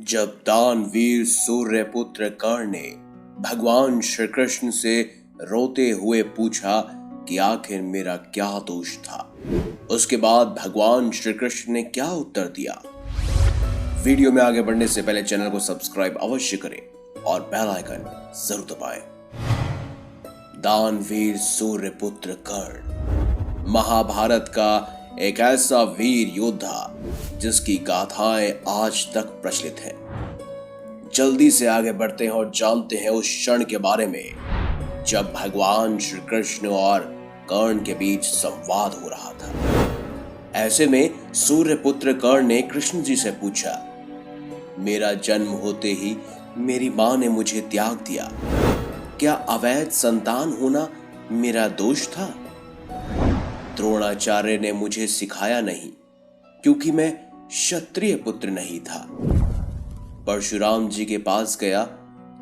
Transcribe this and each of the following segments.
जब दानवीर सूर्यपुत्र कर्ण ने भगवान श्री कृष्ण से रोते हुए पूछा कि आखिर मेरा क्या दोष था, उसके बाद भगवान श्री कृष्ण ने क्या उत्तर दिया। वीडियो में आगे बढ़ने से पहले चैनल को सब्सक्राइब अवश्य करें और बेल आइकन जरूर दबाएं। दानवीर सूर्यपुत्र कर्ण महाभारत का एक ऐसा वीर योद्धा जिसकी गाथाएं आज तक प्रचलित हैं। जल्दी से आगे बढ़ते हैं और जानते हैं उस क्षण के बारे में जब भगवान श्री कृष्ण और कर्ण के बीच संवाद हो रहा था। ऐसे में सूर्यपुत्र कर्ण ने कृष्ण जी से पूछा, मेरा जन्म होते ही मेरी मां ने मुझे त्याग दिया, क्या अवैध संतान होना मेरा दोष था? द्रोणाचार्य ने मुझे सिखाया नहीं क्योंकि मैं क्षत्रिय पुत्र नहीं था। परशुराम जी के पास गया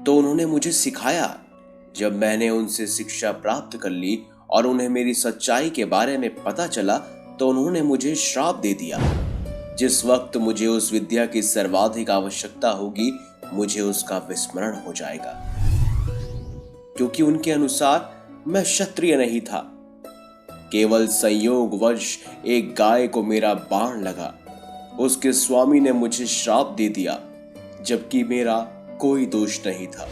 तो उन्होंने मुझे सिखाया। जब मैंने उनसे शिक्षा प्राप्त कर ली और उन्हें मेरी सच्चाई के बारे में पता चला तो उन्होंने मुझे श्राप दे दिया। जिस वक्त मुझे उस विद्या की सर्वाधिक आवश्यकता होगी मुझे उसका विस्मरण हो जाएगा, क्योंकि उनके अनुसार मैं क्षत्रिय नहीं था। केवल संयोगवश एक गाय को मेरा बाण लगा, उसके स्वामी ने मुझे श्राप दे दिया, जबकि मेरा कोई दोष नहीं था।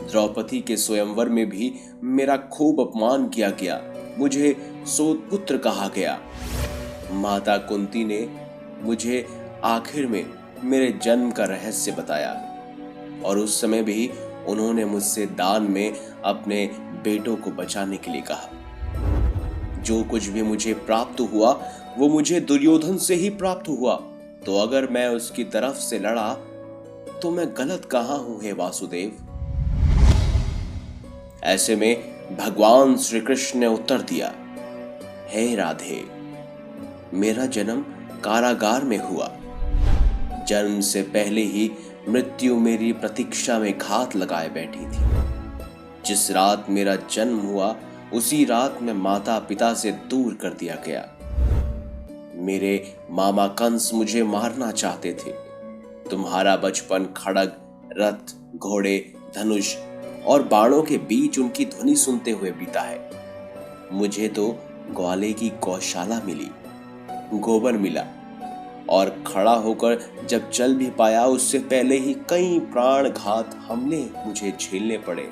द्रौपदी के स्वयंवर में भी मेरा खूब अपमान किया गया, मुझे सोतपुत्र कहा गया। माता कुंती ने मुझे आखिर में मेरे जन्म का रहस्य बताया और उस समय भी उन्होंने मुझसे दान में अपने बेटों को बचाने के लिए कहा। जो कुछ भी मुझे प्राप्त हुआ वो मुझे दुर्योधन से ही प्राप्त हुआ, तो अगर मैं उसकी तरफ से लड़ा तो मैं गलत कहां हूं हे वासुदेव? ऐसे में भगवान श्री कृष्ण ने उत्तर दिया, हे राधे, मेरा जन्म कारागार में हुआ। जन्म से पहले ही मृत्यु मेरी प्रतीक्षा में घात लगाए बैठी थी। जिस रात मेरा जन्म हुआ उसी रात में माता पिता से दूर कर दिया गया। मेरे मामा कंस मुझे मारना चाहते थे। तुम्हारा बचपन खड़ग, रथ, घोड़े, धनुष और बाणों के बीच उनकी ध्वनि सुनते हुए बीता है। मुझे तो ग्वाले की गौशाला मिली, गोबर मिला और खड़ा होकर जब चल भी पाया उससे पहले ही कई प्राणघात हमले मुझे झेलने पड़े।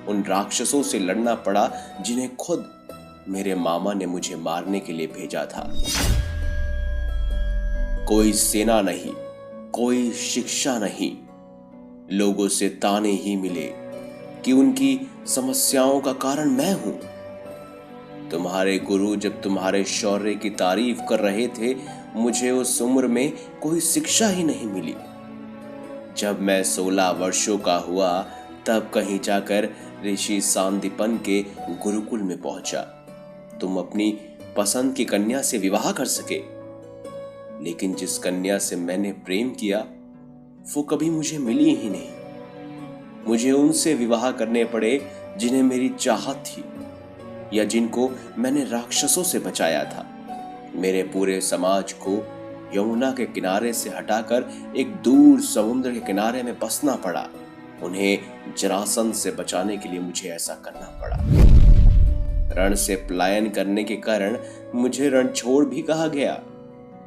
उन राक्षसों से लड़ना पड़ा जिन्हें खुद मेरे मामा ने मुझे मारने के लिए भेजा था। कोई सेना नहीं, कोई शिक्षा नहीं, लोगों से ताने ही मिले कि उनकी समस्याओं का कारण मैं हूं। तुम्हारे गुरु जब तुम्हारे शौर्य की तारीफ कर रहे थे मुझे उस उम्र में कोई शिक्षा ही नहीं मिली। जब मैं 16 वर्षों का हुआ तब कहीं जाकर ऋषि सांदीपन के गुरुकुल में पहुंचा। तुम अपनी पसंद की कन्या से विवाह कर सके, लेकिन जिस कन्या से मैंने प्रेम किया वो कभी मुझे मिली ही नहीं। मुझे उनसे विवाह करने पड़े जिन्हें मेरी चाहत थी या जिनको मैंने राक्षसों से बचाया था। मेरे पूरे समाज को यमुना के किनारे से हटाकर एक दूर समुद्र के किनारे में बसना पड़ा। उन्हें जरासंध से बचाने के लिए मुझे ऐसा करना पड़ा। रण से पलायन करने के कारण मुझे रणछोड़ भी कहा गया।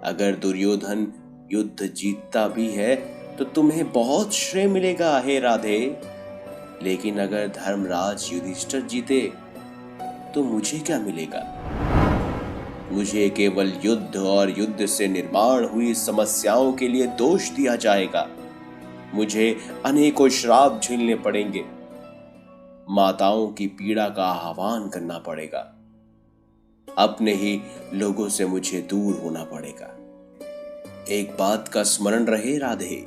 अगर दुर्योधन युद्ध जीतता भी है तो तुम्हें बहुत श्रेय मिलेगा हे राधे, लेकिन अगर धर्मराज युधिष्ठिर जीते तो मुझे क्या मिलेगा? मुझे केवल युद्ध और युद्ध से निर्माण हुई समस्याओं के लिए दोष दिया जाएगा। मुझे अनेकों श्राप झेलने पड़ेंगे। माताओं की पीड़ा का आह्वान करना पड़ेगा। अपने ही लोगों से मुझे दूर होना पड़ेगा। एक बात का स्मरण रहे राधे,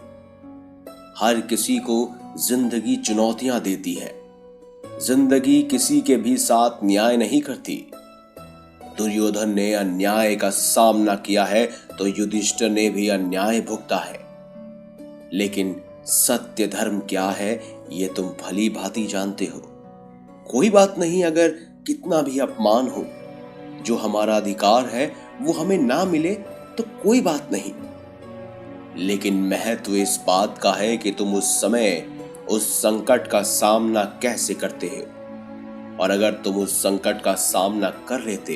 हर किसी को जिंदगी चुनौतियां देती है। जिंदगी किसी के भी साथ न्याय नहीं करती। दुर्योधन ने अन्याय का सामना किया है तो युधिष्ठिर ने भी अन्याय भुगता है, लेकिन सत्य धर्म क्या है ये तुम भली भांति जानते हो। कोई बात नहीं अगर कितना भी अपमान हो, जो हमारा अधिकार है वो हमें ना मिले तो कोई बात नहीं। लेकिन महत्व इस बात का है कि तुम उस समय उस संकट का सामना कैसे करते हो। और अगर तुम उस संकट का सामना कर लेते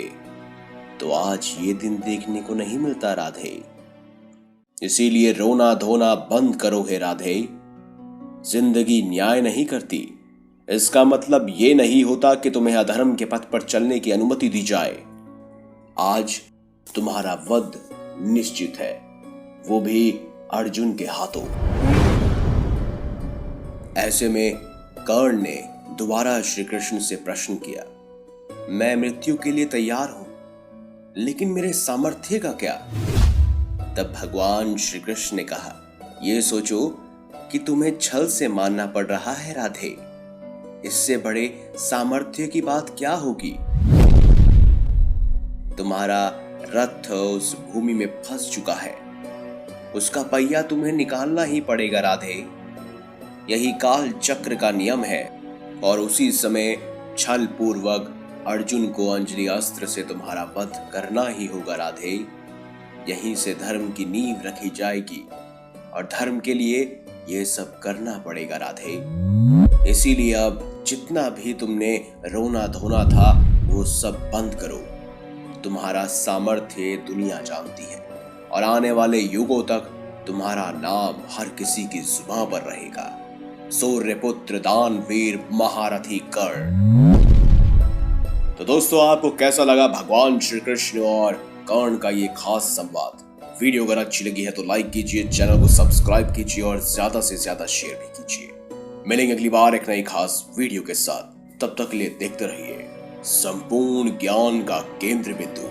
तो आज ये दिन देखने को नहीं मिलता राधे। इसीलिए रोना धोना बंद करो हे राधे। जिंदगी न्याय नहीं करती। इसका मतलब ये नहीं होता कि तुम्हें अधर्म के पथ पर चलने की अनुमति दी जाए। आज तुम्हारा वध निश्चित है, वो भी अर्जुन के हाथों। ऐसे में कर्ण ने दोबारा श्री कृष्ण से प्रश्न किया, मैं मृत्यु के लिए तैयार हूं, लेकिन मेरे सामर्थ्य का क्या? तब भगवान श्री कृष्ण ने कहा, यह सोचो कि तुम्हें छल से मानना पड़ रहा है राधे। इससे बड़े सामर्थ्य की बात क्या होगी? तुम्हारा रथ उस भूमि में फंस चुका है, उसका पहिया तुम्हें निकालना ही पड़ेगा राधे। यही काल चक्र का नियम है और उसी समय छल पूर्वक अर्जुन को अंजलि अस्त्र से तुम्हारा वध करना ही होगा राधे। यहीं से धर्म की नींव रखी जाएगी और धर्म के लिए यह सब करना पड़ेगा राधे। इसीलिए अब जितना भी तुमने रोना धोना था वो सब बंद करो। तुम्हारा सामर्थ्य दुनिया जानती है और आने वाले युगों तक तुम्हारा नाम हर किसी की जुबान पर रहेगा। सूर्यपुत्र दानवीर महारथी कर्ण। तो दोस्तों, आपको कैसा लगा भगवान श्री कृष्ण और कर्ण का ये खास संवाद? वीडियो अगर अच्छी लगी है तो लाइक कीजिए, चैनल को सब्सक्राइब कीजिए और ज्यादा से ज्यादा शेयर भी कीजिए। मिलेंगे अगली बार एक नई खास वीडियो के साथ। तब तक के लिए देखते रहिए संपूर्ण ज्ञान का केंद्र बिंदु।